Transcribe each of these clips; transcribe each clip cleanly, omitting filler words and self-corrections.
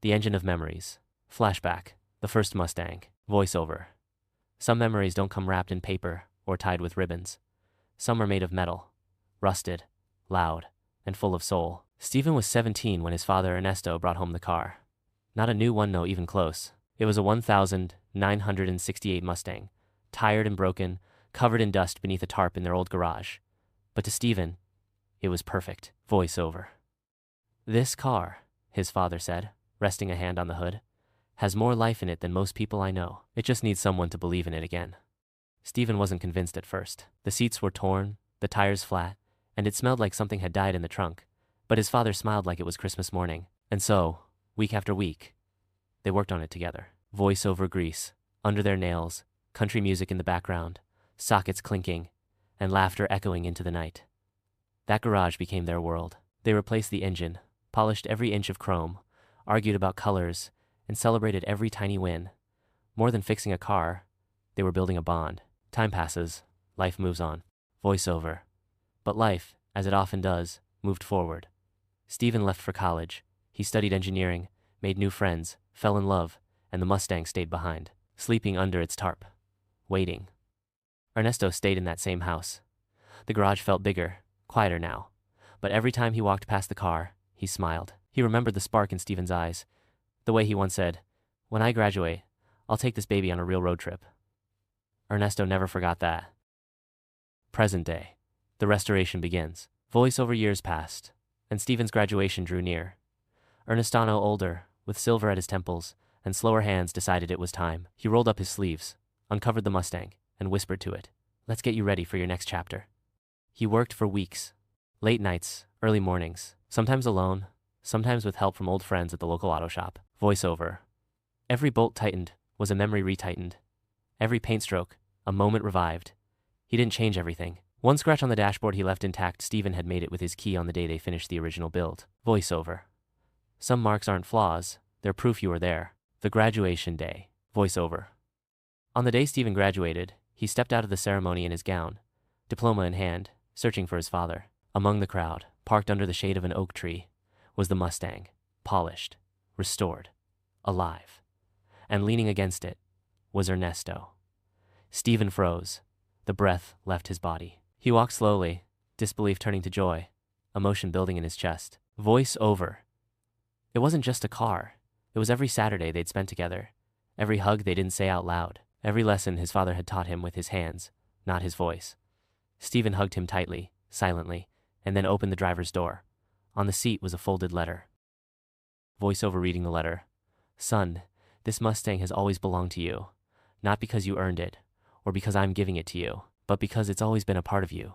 The engine of memories. Flashback. The first Mustang. Voiceover. Some memories don't come wrapped in paper or tied with ribbons. Some are made of metal, rusted, loud, and full of soul. Stephen was 17 when his father Ernesto brought home the car. Not a new one, no, even close. It was a 1968 Mustang, tired and broken, covered in dust beneath a tarp in their old garage. But to Stephen, it was perfect. Voiceover. "This car," his father said, resting a hand on the hood, "has more life in it than most people I know. It just needs someone to believe in it again." Stephen wasn't convinced at first. The seats were torn, the tires flat, and it smelled like something had died in the trunk. But his father smiled like it was Christmas morning. And so, week after week, they worked on it together. Voiceover grease, under their nails, country music in the background, sockets clinking, and laughter echoing into the night. That garage became their world. They replaced the engine, polished every inch of chrome, argued about colors, and celebrated every tiny win. More than fixing a car, they were building a bond. Time passes, life moves on. Voiceover. But life, as it often does, moved forward. Stephen left for college. He studied engineering, made new friends, fell in love, and the Mustang stayed behind, sleeping under its tarp, waiting. Ernesto stayed in that same house. The garage felt bigger, quieter now, but every time he walked past the car, he smiled. He remembered the spark in Stephen's eyes, the way he once said, "When I graduate, I'll take this baby on a real road trip." Ernesto never forgot that. Present day. The restoration begins. Voiceover years passed, and Stephen's graduation drew near. Ernestano, older, with silver at his temples, and slower hands, decided it was time. He rolled up his sleeves, uncovered the Mustang, and whispered to it, "Let's get you ready for your next chapter." He worked for weeks. Late nights, early mornings, sometimes alone, sometimes with help from old friends at the local auto shop. Voiceover. Every bolt tightened was a memory retightened. Every paint stroke, a moment revived. He didn't change everything. One scratch on the dashboard he left intact. Stephen had made it with his key on the day they finished the original build. Voiceover. Some marks aren't flaws, they're proof you were there. The graduation day. Voiceover. On the day Stephen graduated, he stepped out of the ceremony in his gown, diploma in hand, searching for his father. Among the crowd, parked under the shade of an oak tree, was the Mustang, polished, restored, alive. And leaning against it was Ernesto. Stephen froze. The breath left his body. He walked slowly, disbelief turning to joy, emotion building in his chest. Voiceover. It wasn't just a car. It was every Saturday they'd spent together, every hug they didn't say out loud, every lesson his father had taught him with his hands, not his voice. Stephen hugged him tightly, silently, and then opened the driver's door. On the seat was a folded letter. Voiceover reading the letter. "Son, this Mustang has always belonged to you, not because you earned it, or because I'm giving it to you, but because it's always been a part of you.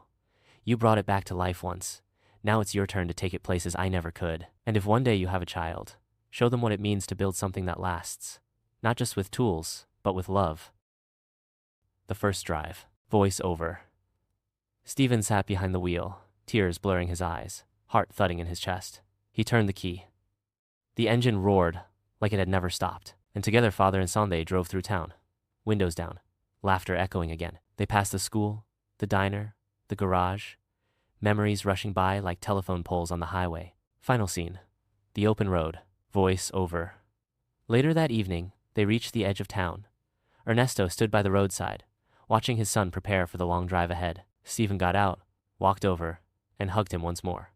You brought it back to life once. Now it's your turn to take it places I never could. And if one day you have a child, show them what it means to build something that lasts, not just with tools, but with love." The first drive. Voiceover. Stephen sat behind the wheel, tears blurring his eyes, heart thudding in his chest. He turned the key. The engine roared like it had never stopped, and together father and son they drove through town, windows down, laughter echoing again. They passed the school, the diner, the garage, memories rushing by like telephone poles on the highway. Final scene. The open road. Voiceover. Later that evening, they reached the edge of town. Ernesto stood by the roadside, watching his son prepare for the long drive ahead. Stephen got out, walked over, and hugged him once more.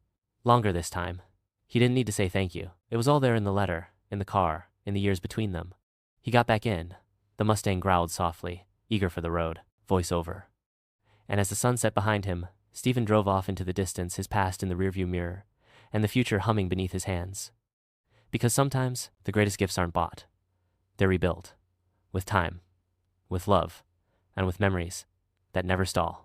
Longer this time. He didn't need to say thank you. It was all there in the letter, in the car, in the years between them. He got back in. The Mustang growled softly, eager for the road. Voiceover. And as the sun set behind him, Stephen drove off into the distance, his past in the rearview mirror, and the future humming beneath his hands. Because sometimes, the greatest gifts aren't bought. They're rebuilt. With time, with love, and with memories that never stall.